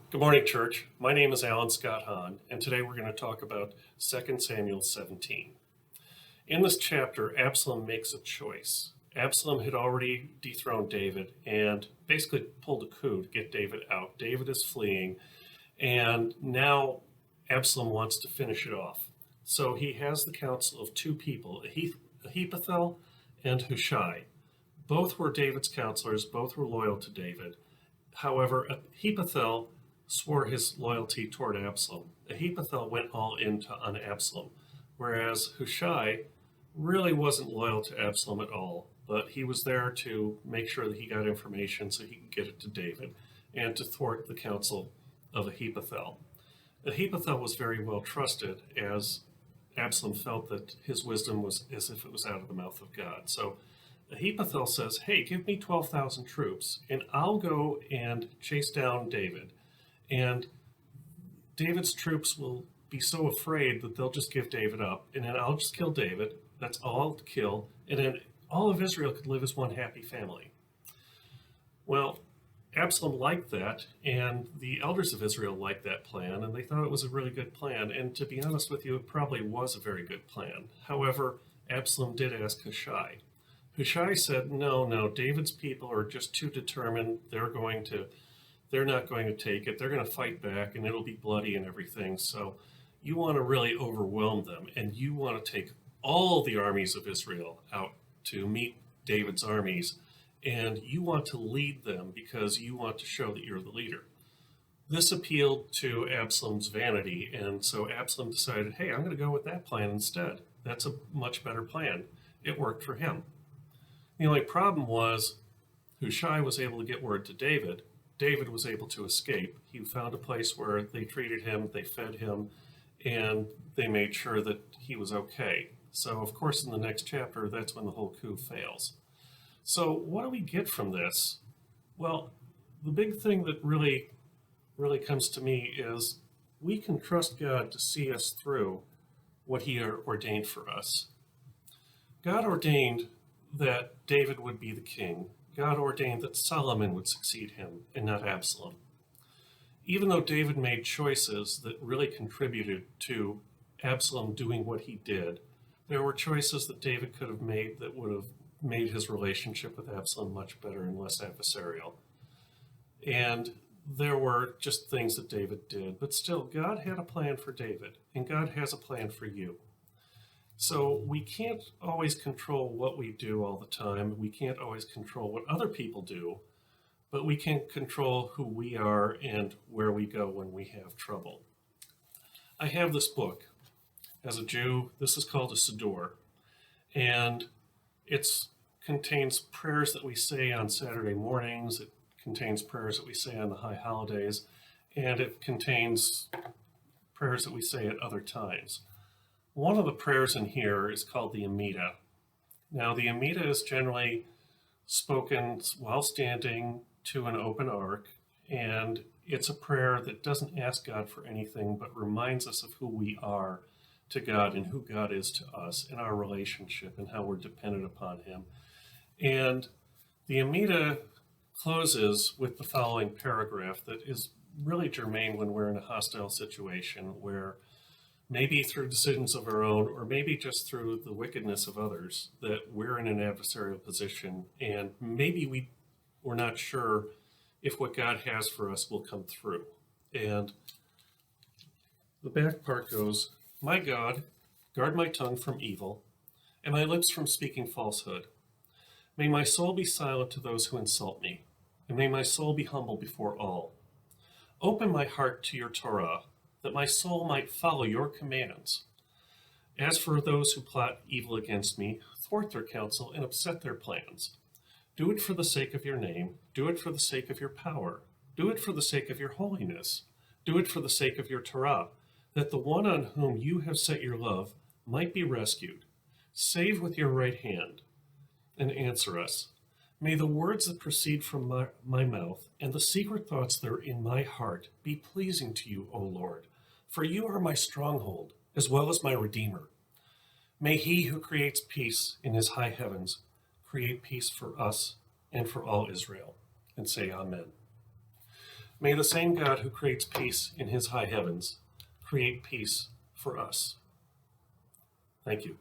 Good morning, church. My name is Alan Scott Hahn, and today we're going to talk about 2 Samuel 17. In this chapter, Absalom makes a choice. Absalom had already dethroned David and basically pulled a coup to get David out. David is fleeing, and now Absalom wants to finish it off. So he has the counsel of two people, Ahithophel and Hushai. Both were David's counselors, both were loyal to David. However, Ahithophel swore his loyalty toward Absalom. Ahithophel went all in on Absalom, whereas Hushai really wasn't loyal to Absalom at all, but he was there to make sure that he got information so he could get it to David and to thwart the counsel of Ahithophel. Ahithophel was very well trusted, as Absalom felt that his wisdom was as if it was out of the mouth of God. So Ahithophel says, hey, give me 12,000 troops and I'll go and chase down David. And David's troops will be so afraid that they'll just give David up. And then I'll just kill David. That's all I'll kill. And then all of Israel could live as one happy family. Well, Absalom liked that, and the elders of Israel liked that plan, and they thought it was a really good plan. And to be honest with you, it probably was a very good plan. However, Absalom did ask Hushai. Hushai said, no, David's people are just too determined. They're not going to take it. They're going to fight back, and it'll be bloody and everything. So you want to really overwhelm them, and you want to take all the armies of Israel out to meet David's armies, and you want to lead them because you want to show that you're the leader. This appealed to Absalom's vanity, and so Absalom decided, hey, I'm going to go with that plan instead. That's a much better plan. It worked for him. The only problem was Hushai was able to get word to David. David was able to escape. He found a place where they treated him, they fed him, and they made sure that he was okay. So, of course, in the next chapter, that's when the whole coup fails. So what do we get from this? Well, the big thing that really comes to me is we can trust God to see us through what he ordained for us. God ordained that David would be the king. God ordained that Solomon would succeed him and not Absalom. Even though David made choices that really contributed to Absalom doing what he did, there were choices that David could have made that would have made his relationship with Absalom much better and less adversarial. And there were just things that David did, but still, God had a plan for David, and God has a plan for you. So we can't always control what we do all the time. We can't always control what other people do, but we can control who we are and where we go when we have trouble. I have this book. As a Jew, this is called a Siddur, and it contains prayers that we say on Saturday mornings. It contains prayers that we say on the high holidays, and it contains prayers that we say at other times. One of the prayers in here is called the Amida. Now, the Amida is generally spoken while standing to an open ark, and it's a prayer that doesn't ask God for anything, but reminds us of who we are to God and who God is to us in our relationship and how we're dependent upon him. And the Amida closes with the following paragraph that is really germane when we're in a hostile situation where maybe through decisions of our own, or maybe just through the wickedness of others, that we're in an adversarial position, and maybe we're not sure if what God has for us will come through. And the back part goes, my God, guard my tongue from evil, and my lips from speaking falsehood. May my soul be silent to those who insult me, and may my soul be humble before all. Open my heart to your Torah, that my soul might follow your commands. As for those who plot evil against me, thwart their counsel and upset their plans. Do it for the sake of your name. Do it for the sake of your power. Do it for the sake of your holiness. Do it for the sake of your Torah, that the one on whom you have set your love might be rescued. Save with your right hand and answer us. May the words that proceed from my mouth and the secret thoughts that are in my heart be pleasing to you, O Lord, for you are my stronghold as well as my Redeemer. May he who creates peace in his high heavens create peace for us and for all Israel. And say amen. May the same God who creates peace in his high heavens create peace for us. Thank you.